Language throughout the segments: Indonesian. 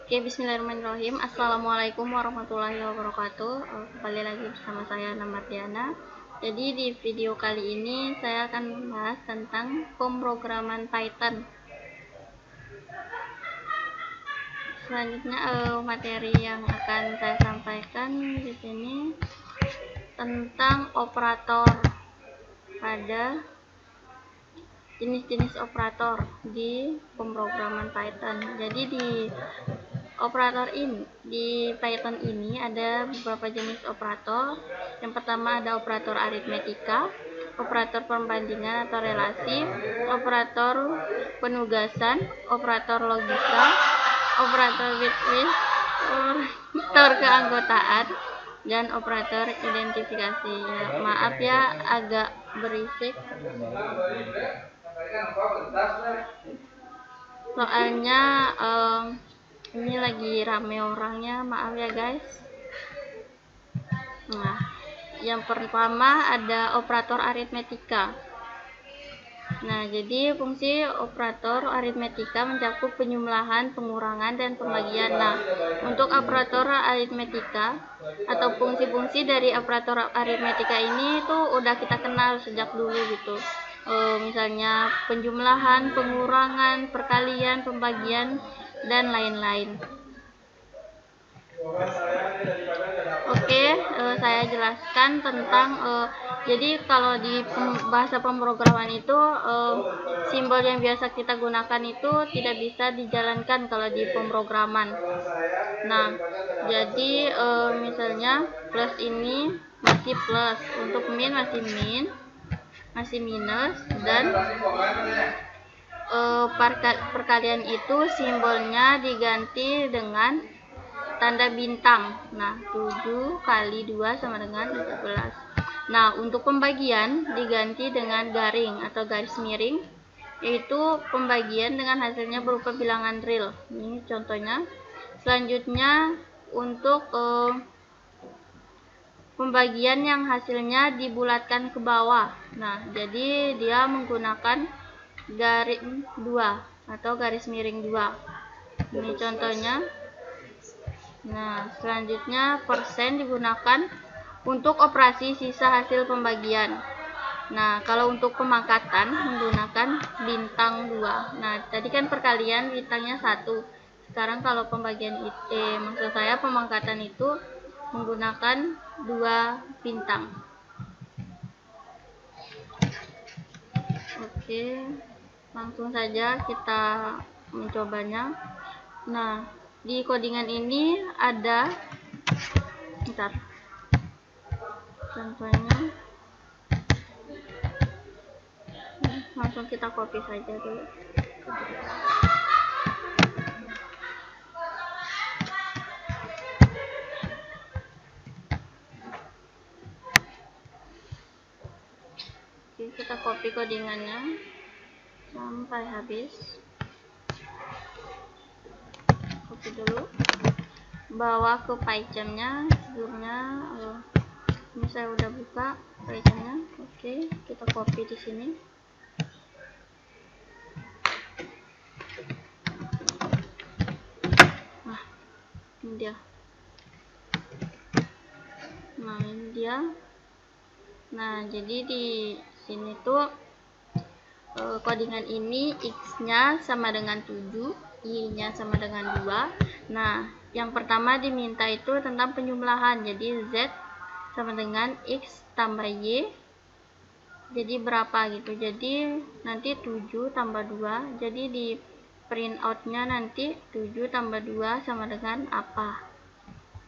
Oke, bismillahirrahmanirrahim. Assalamualaikum warahmatullahi wabarakatuh. Kembali lagi bersama saya Namardiana. Jadi di video kali ini saya akan membahas tentang pemrograman Python. Selanjutnya materi yang akan saya sampaikan di sini tentang operator pada jenis-jenis operator di pemrograman Python. Jadi di operator ini di Python ini ada beberapa jenis operator. Yang pertama ada operator aritmetika, operator perbandingan atau relasi, operator penugasan, operator logika, operator with-list, operator keanggotaan, dan operator identifikasi. Ya, maaf ya agak berisik. Soalnya ini lagi rame orangnya, maaf ya guys. Nah, yang pertama ada operator aritmetika. Nah, jadi fungsi operator aritmetika mencakup penyumlahan, pengurangan, dan pembagian. Nah, untuk operator aritmetika atau fungsi-fungsi dari operator aritmetika ini tuh udah kita kenal sejak dulu gitu. Misalnya penjumlahan, pengurangan, perkalian, pembagian, dan lain-lain. Oke, saya jelaskan tentang jadi kalau di bahasa pemrograman itu simbol yang biasa kita gunakan itu tidak bisa dijalankan kalau di pemrograman. Nah, jadi misalnya plus ini masih plus, untuk min masih minus, dan perkalian itu simbolnya diganti dengan tanda bintang. Nah, 7 kali 2 sama dengan 17. Nah, untuk pembagian diganti dengan garing atau garis miring, yaitu pembagian dengan hasilnya berupa bilangan real. Ini contohnya. Selanjutnya untuk pembagian yang hasilnya dibulatkan ke bawah. Nah, jadi dia menggunakan garis 2 atau garis miring 2. Ini contohnya. Nah, selanjutnya persen digunakan untuk operasi sisa hasil pembagian. Nah, kalau untuk pemangkatan menggunakan bintang 2. Nah, tadi kan perkalian bintangnya 1. Sekarang kalau pembagian maksud saya pemangkatan itu menggunakan 2 bintang. Oke, langsung saja kita mencobanya. Nah, di codingan ini ada contohnya, langsung kita copy saja dulu. Oke, kita copy codingannya sampai habis. Copy dulu, bawa ke PyCharm-nya. Sebelumnya ini saya udah buka PyCharm-nya. Oke, kita copy di sini. Nah, ini dia. Nah, jadi di sini tuh codingan ini x-nya sama dengan 7, y-nya sama dengan 2. Nah, yang pertama diminta itu tentang penyumlahan. Jadi z sama dengan x tambah y. Jadi berapa gitu. Jadi nanti 7 tambah 2. Jadi di print out-nya nanti 7 tambah 2 sama dengan apa.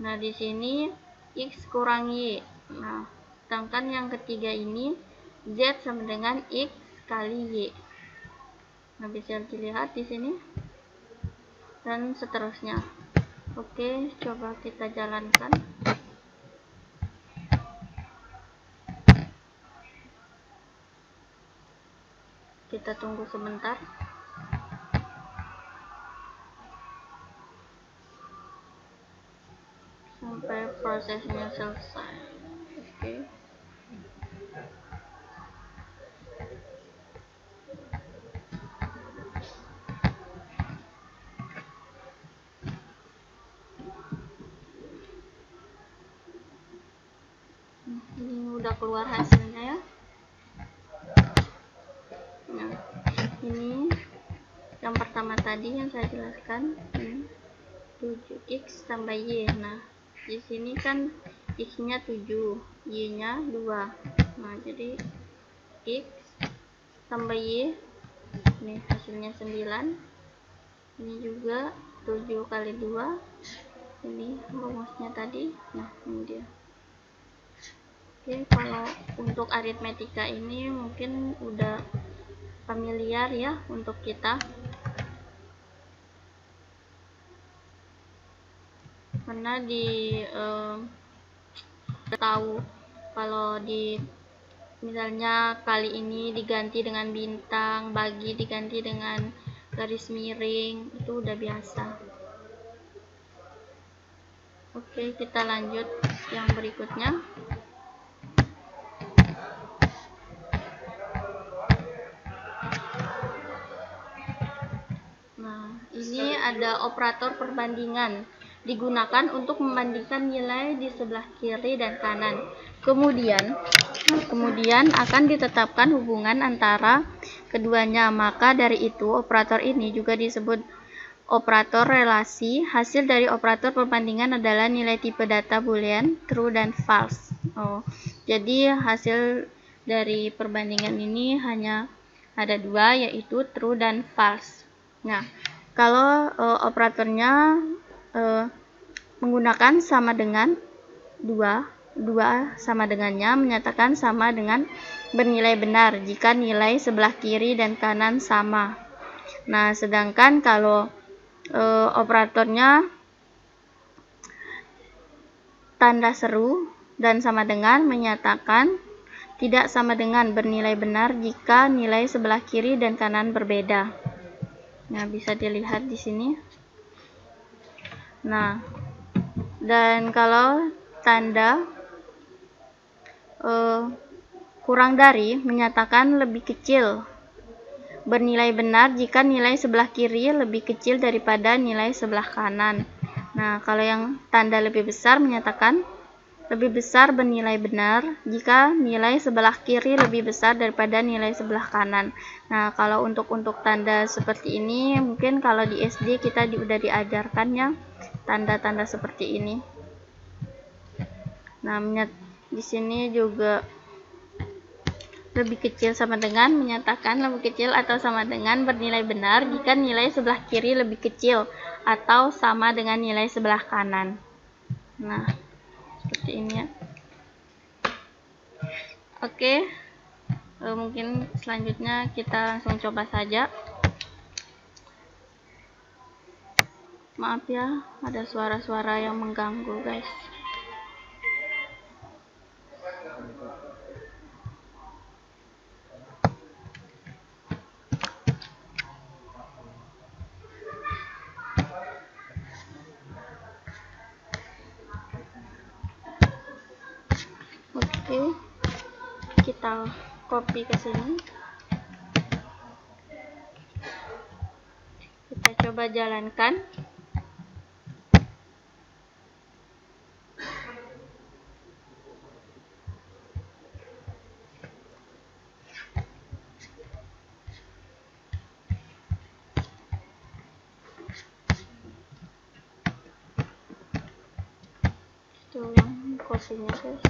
Nah, di sini x kurang y. Nah, sedangkan yang ketiga ini z sama dengan x kali y. Nah, bisa dilihat di sini dan seterusnya. Oke, coba kita jalankan. Kita tunggu sebentar sampai prosesnya selesai. Oke. udah keluar hasilnya ya. Nah, ini yang pertama tadi yang saya jelaskan, 7x tambah y. Nah, di sini kan x-nya 7, y-nya 2. Nah, jadi x tambah y, ini hasilnya 9. Ini juga 7 kali 2. Ini rumusnya tadi. Nah, ini dia. Oke, kalau untuk aritmetika ini mungkin udah familiar ya untuk kita. Karena tahu kalau misalnya kali ini diganti dengan bintang, bagi diganti dengan garis miring, itu udah biasa. Oke, kita lanjut yang berikutnya. Nah, ini ada operator perbandingan, digunakan untuk membandingkan nilai di sebelah kiri dan kanan. Kemudian akan ditetapkan hubungan antara keduanya. Maka dari itu operator ini juga disebut operator relasi. Hasil dari operator perbandingan adalah nilai tipe data boolean true dan false. Jadi hasil dari perbandingan ini hanya ada dua, yaitu true dan false. Nah, kalau operatornya menggunakan sama dengan 2 sama dengannya menyatakan sama dengan bernilai benar jika nilai sebelah kiri dan kanan sama. Nah, sedangkan kalau operatornya tanda seru dan sama dengan menyatakan tidak sama dengan bernilai benar jika nilai sebelah kiri dan kanan berbeda. Nah, bisa dilihat di sini. Nah, dan kalau tanda kurang dari menyatakan lebih kecil bernilai benar jika nilai sebelah kiri lebih kecil daripada nilai sebelah kanan. Nah, kalau yang tanda lebih besar menyatakan lebih besar bernilai benar jika nilai sebelah kiri lebih besar daripada nilai sebelah kanan. Nah, kalau untuk tanda seperti ini mungkin kalau di SD kita udah diajarkannya tanda-tanda seperti ini. Nah, di sini juga lebih kecil sama dengan menyatakan lebih kecil atau sama dengan bernilai benar jika nilai sebelah kiri lebih kecil atau sama dengan nilai sebelah kanan. Nah, seperti ini ya. Oke, mungkin selanjutnya kita langsung coba saja. Maaf ya, ada suara-suara yang mengganggu guys. Oke, kita copy ke sini. Kita coba jalankan. Itu yang copy-nya guys.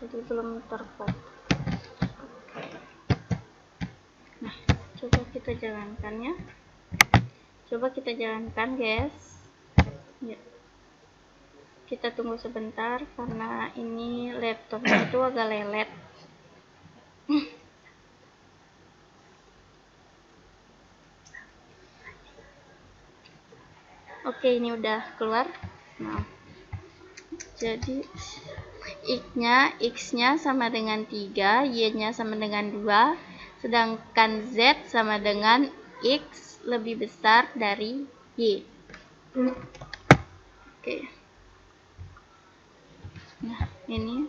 Jadi belum terpot. Nah, coba kita jalankan ya. Coba kita jalankan guys. Ya. Kita tunggu sebentar karena ini laptopnya itu agak lelet. Oke, ini udah keluar. Nah, jadi x-nya sama dengan 3, y-nya sama dengan 2, sedangkan z sama dengan x lebih besar dari y. Oke. Nah, ini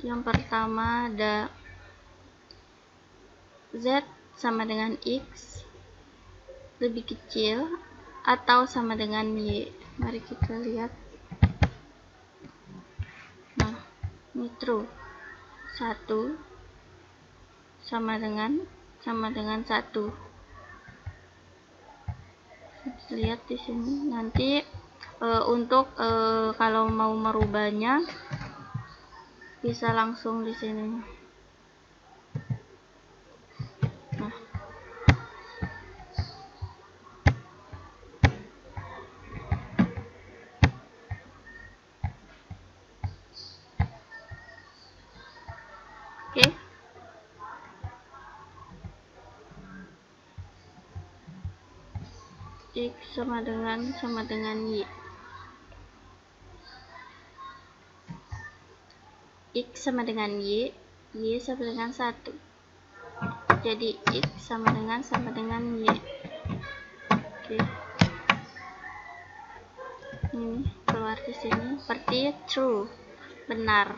yang pertama ada z sama dengan x lebih kecil atau sama dengan y. Mari kita lihat. Nah, Ini true. 1 sama dengan 1. Lihat di sini. Nanti untuk kalau mau merubahnya bisa langsung di sini. Nah, oke. X sama dengan Y. X sama dengan Y sama dengan 1. Jadi X sama dengan Y. Oke. Ini keluar di sini seperti true, benar.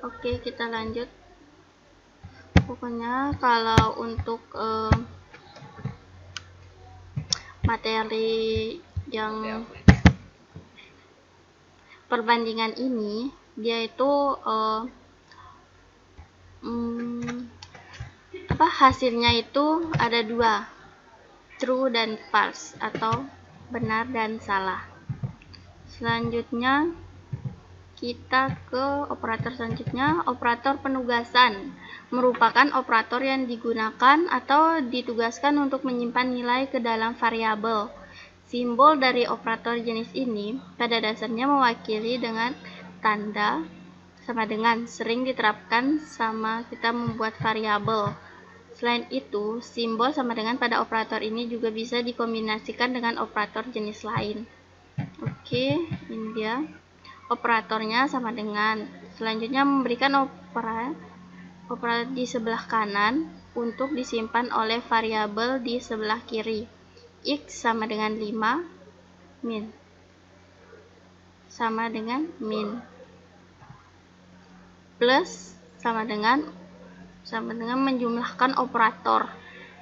Oke, kita lanjut. Pokoknya kalau untuk materi yang perbandingan ini, dia itu hasilnya itu ada 2, true dan false, atau benar dan salah. Selanjutnya kita ke operator selanjutnya. Operator penugasan merupakan operator yang digunakan atau ditugaskan untuk menyimpan nilai ke dalam variabel. Simbol dari operator jenis ini pada dasarnya mewakili dengan tanda sama dengan, sering diterapkan sama kita membuat variabel. Selain itu, simbol sama dengan pada operator ini juga bisa dikombinasikan dengan operator jenis lain. Oke, ini dia. Operatornya sama dengan. Selanjutnya memberikan operator di sebelah kanan untuk disimpan oleh variabel di sebelah kiri. X sama dengan 5 min. Sama dengan min. Plus sama dengan menjumlahkan operator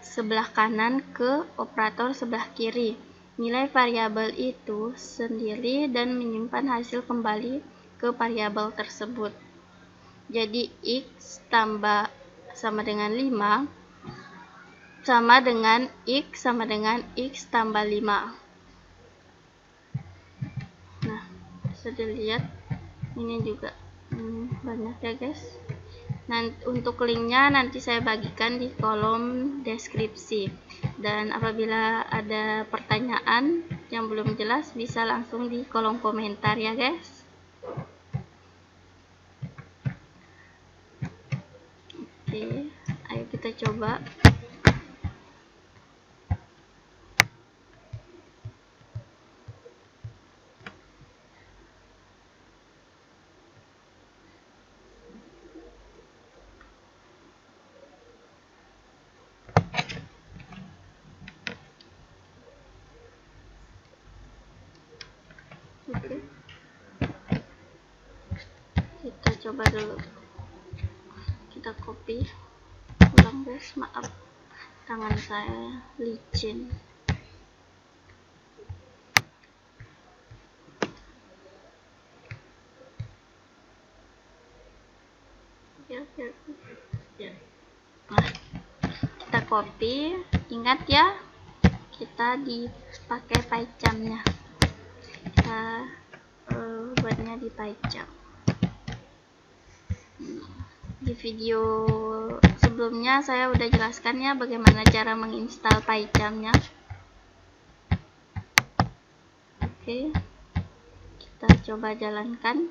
sebelah kanan ke operator sebelah kiri. Nilai variabel itu sendiri dan menyimpan hasil kembali ke variabel tersebut. Jadi X tambah sama dengan 5 sama dengan X sama dengan X tambah 5. Nah, bisa dilihat ini juga banyak ya guys. Nanti untuk linknya nanti saya bagikan di kolom deskripsi, dan apabila ada pertanyaan yang belum jelas bisa langsung di kolom komentar ya guys. Oke, ayo kita coba. Oke. Kita coba dulu. Kita copy ulang guys, maaf tangan saya licin. Ya. Nah, kita copy. Ingat ya, kita dipakai PyCharm-nya. Kita buatnya di PyCharm. Di video sebelumnya saya udah jelaskan ya bagaimana cara menginstal PyCharm-nya. Oke, kita coba jalankan.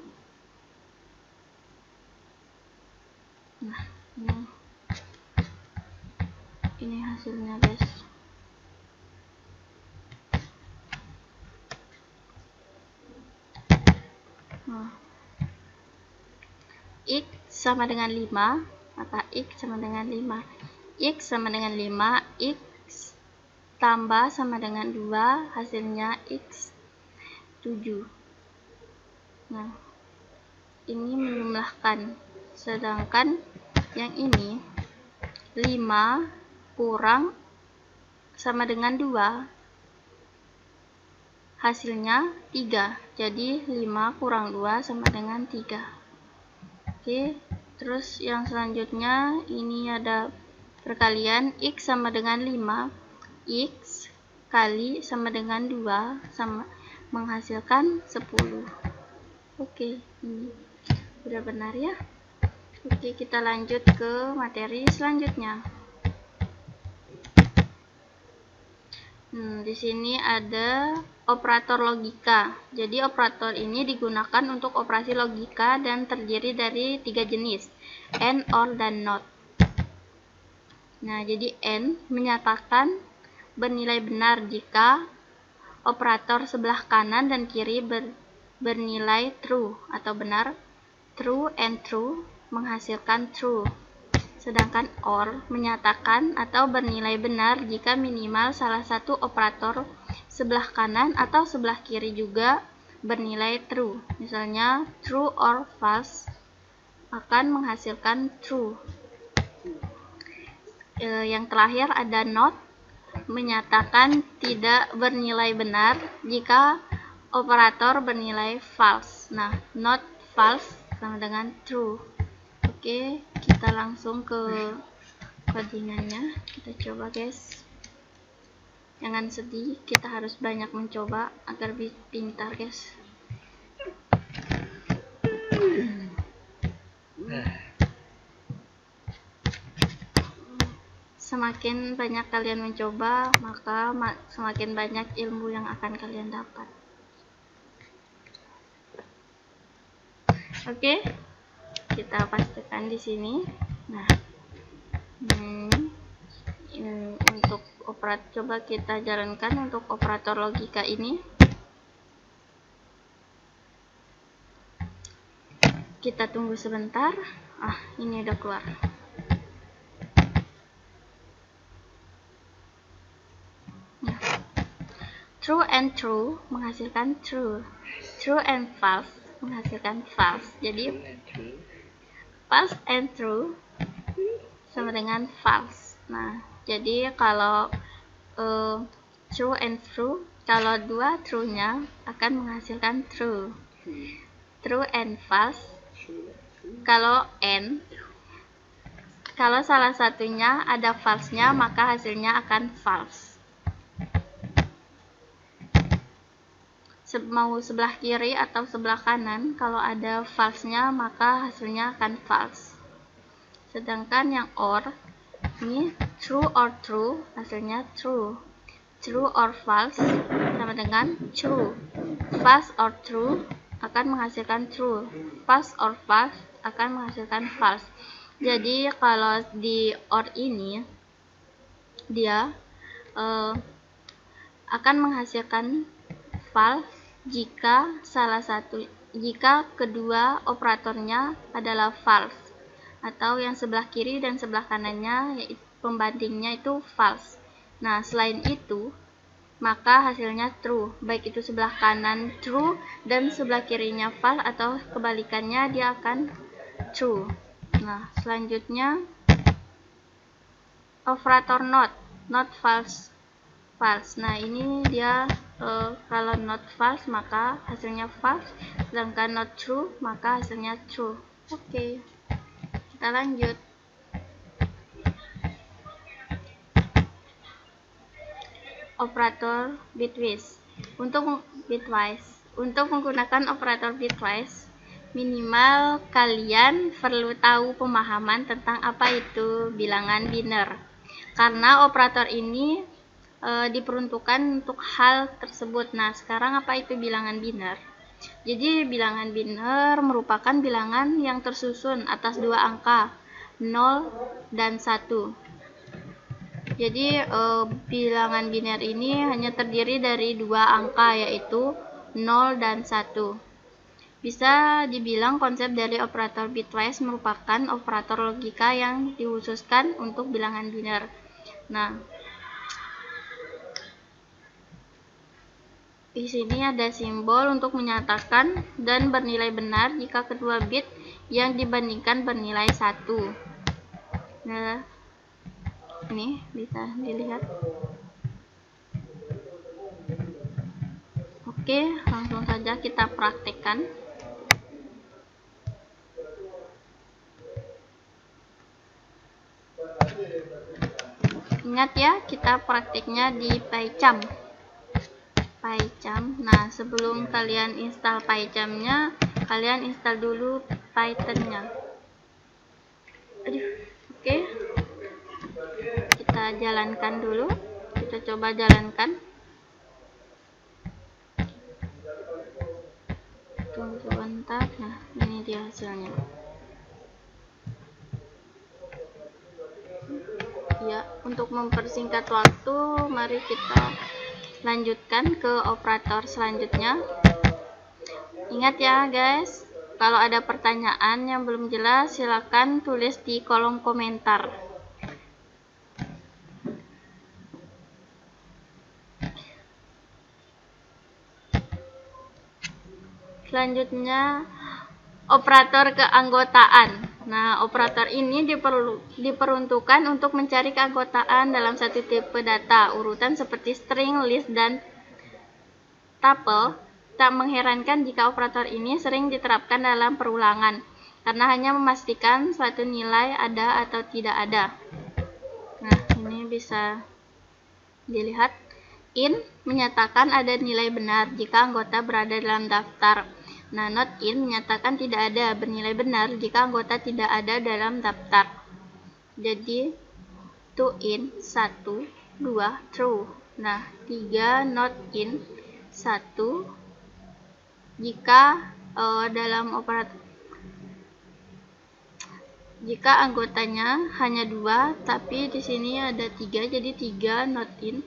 Nah, ini hasilnya guys. Nah, X sama dengan 5, maka X sama dengan 5. X sama dengan 5, X tambah sama dengan 2, hasilnya X 7. Nah, ini menjumlahkan, sedangkan yang ini 5 kurang sama dengan 2, hasilnya 3. Jadi 5 kurang 2 sama dengan 3. Oke, terus yang selanjutnya ini ada perkalian X sama dengan 5. X kali sama dengan 2 sama menghasilkan 10. Oke, ini udah benar ya. Oke, kita lanjut ke materi selanjutnya. Di sini ada operator logika. Jadi operator ini digunakan untuk operasi logika dan terdiri dari 3 jenis, AND, OR, dan NOT. Nah, jadi AND menyatakan bernilai benar jika operator sebelah kanan dan kiri bernilai true atau benar. True and true menghasilkan true. Sedangkan OR menyatakan atau bernilai benar jika minimal salah satu operator sebelah kanan atau sebelah kiri juga bernilai true. Misalnya true or false akan menghasilkan true. Yang terakhir ada not, menyatakan tidak bernilai benar jika operator bernilai false. Nah, not false sama dengan true. Oke, kita langsung ke codingannya. Kita coba, guys. Jangan sedih, kita harus banyak mencoba agar pintar, guys. Semakin banyak kalian mencoba, maka semakin banyak ilmu yang akan kalian dapat. Oke, kita pastikan di sini. Nah, untuk coba kita jalankan untuk operator logika ini. Kita tunggu sebentar. Ini udah keluar. True and true menghasilkan true. True and false menghasilkan false. Jadi false and true sama dengan false. Nah, jadi kalau true and true, kalau dua true-nya akan menghasilkan true. True and false, kalau salah satunya ada false-nya, maka hasilnya akan false. Mau sebelah kiri atau sebelah kanan, kalau ada false-nya maka hasilnya akan false. Sedangkan yang OR ini true or true, hasilnya true. True or false sama dengan true. False or true akan menghasilkan true. False or false akan menghasilkan false. Jadi kalau di OR ini dia akan menghasilkan false jika kedua operatornya adalah false, atau yang sebelah kiri dan sebelah kanannya yaitu pembandingnya itu false. Nah, selain itu maka hasilnya true, baik itu sebelah kanan true dan sebelah kirinya false, atau kebalikannya dia akan true. Nah, selanjutnya operator not false. Nah, ini dia kalau not false maka hasilnya false, sedangkan not true maka hasilnya true. Oke, kita lanjut. Operator bitwise. Untuk menggunakan operator bitwise, minimal kalian perlu tahu pemahaman tentang apa itu bilangan biner. Karena operator ini diperuntukkan untuk hal tersebut. Nah, sekarang apa itu bilangan biner? Jadi bilangan biner merupakan bilangan yang tersusun atas dua angka, 0 dan 1. Jadi bilangan biner ini hanya terdiri dari dua angka, yaitu 0 dan 1. Bisa dibilang konsep dari operator bitwise merupakan operator logika yang dikhususkan untuk bilangan biner. Nah, di sini ada simbol untuk menyatakan dan bernilai benar jika kedua bit yang dibandingkan bernilai 1. Nah, ini bisa dilihat. Oke, langsung saja kita praktekkan. Ingat ya, kita praktiknya di PyCharm. Nah, sebelum kalian install PyCharm-nya, kalian install dulu Python-nya. Oke. Kita jalankan dulu. Kita coba jalankan. Tunggu sebentar. Nah, ini dia hasilnya. Ya, untuk mempersingkat waktu, mari kita lanjutkan ke operator selanjutnya. Ingat ya guys, kalau ada pertanyaan yang belum jelas, silakan tulis di kolom komentar. Selanjutnya, operator keanggotaan. Nah, operator ini diperuntukkan untuk mencari keanggotaan dalam satu tipe data, urutan seperti string, list, dan tuple. Tak mengherankan jika operator ini sering diterapkan dalam perulangan, karena hanya memastikan suatu nilai ada atau tidak ada. Nah, ini bisa dilihat. In menyatakan ada nilai benar jika anggota berada dalam daftar. Nah, not in menyatakan tidak ada bernilai benar jika anggota tidak ada dalam daftar. Jadi, 2 in, 1, 2, true. Nah, 3 not in, 1 jika dalam operator jika anggotanya hanya 2, tapi di sini ada 3, jadi 3 not in,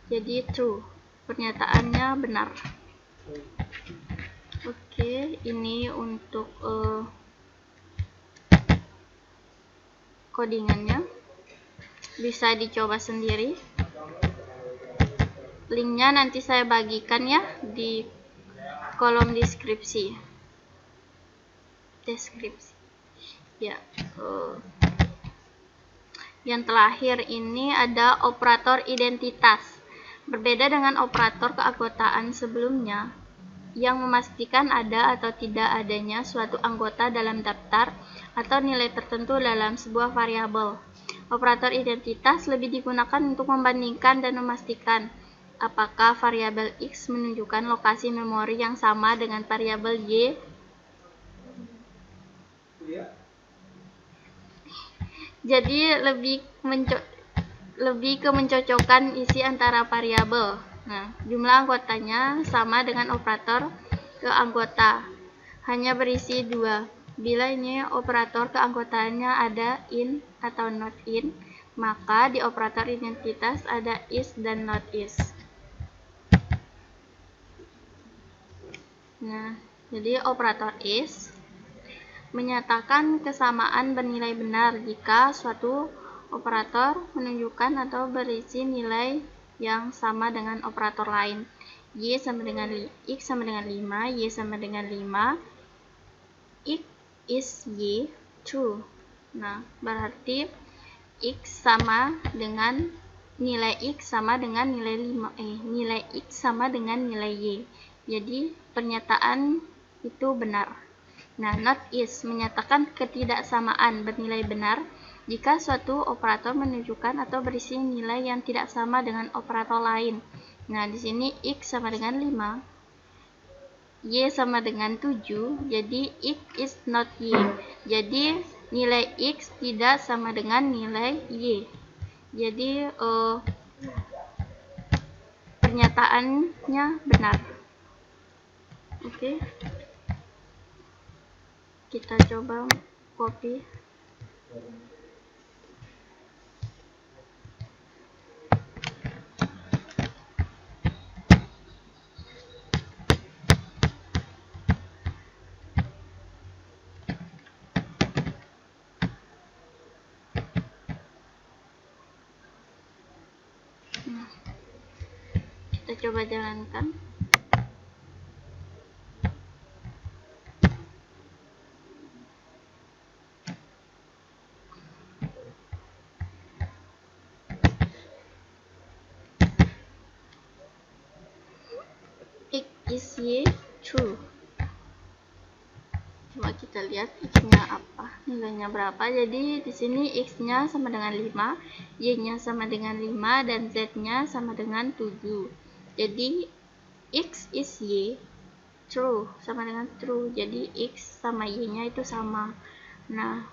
jadi true. Pernyataannya benar. Oke, ini untuk codingannya. Bisa dicoba sendiri. Linknya nanti saya bagikan ya di kolom deskripsi. Ya. Yang terakhir ini ada operator identitas. Berbeda dengan operator keanggotaan sebelumnya, yang memastikan ada atau tidak adanya suatu anggota dalam daftar atau nilai tertentu dalam sebuah variabel. Operator identitas lebih digunakan untuk membandingkan dan memastikan apakah variabel X menunjukkan lokasi memori yang sama dengan variabel Y. Jadi lebih ke mencocokkan isi antara variabel. Nah, jumlah anggotanya sama dengan operator keanggota, hanya berisi 2. Bila ini operator keanggotaannya ada in atau not in, maka di operator identitas ada is dan not is. Nah, jadi operator is menyatakan kesamaan bernilai benar jika suatu operator menunjukkan atau berisi nilai yang sama dengan operator lain. Y sama dengan X sama dengan 5, Y sama dengan 5, X is Y, true. Nah, berarti X sama dengan nilai X sama dengan nilai 5, nilai X sama dengan nilai Y. Jadi, pernyataan itu benar. Nah, not is menyatakan ketidaksamaan bernilai benar jika suatu operator menunjukkan atau berisi nilai yang tidak sama dengan operator lain. Nah, di sini X sama dengan 5, Y sama dengan 7, jadi X is not Y. Jadi, nilai X tidak sama dengan nilai Y. Jadi, pernyataannya benar. Oke. Kita coba copy. Kita coba jalankan. X is Y, true. Coba kita kita lihat x-nya apa, nilainya berapa. Jadi di sini x-nya sama dengan 5, y-nya sama dengan 5, dan z-nya sama dengan 7. Jadi x is y, true, sama dengan true. Jadi x sama y-nya itu sama. Nah,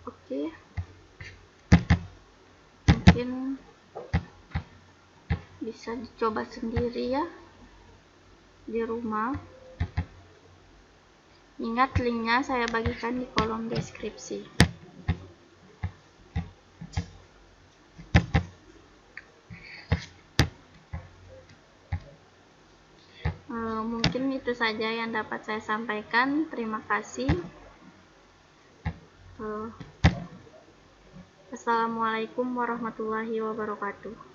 oke. Mungkin bisa dicoba sendiri ya di rumah. Ingat, linknya saya bagikan di kolom deskripsi. Mungkin itu saja yang dapat saya sampaikan. Terima kasih. Assalamualaikum warahmatullahi wabarakatuh.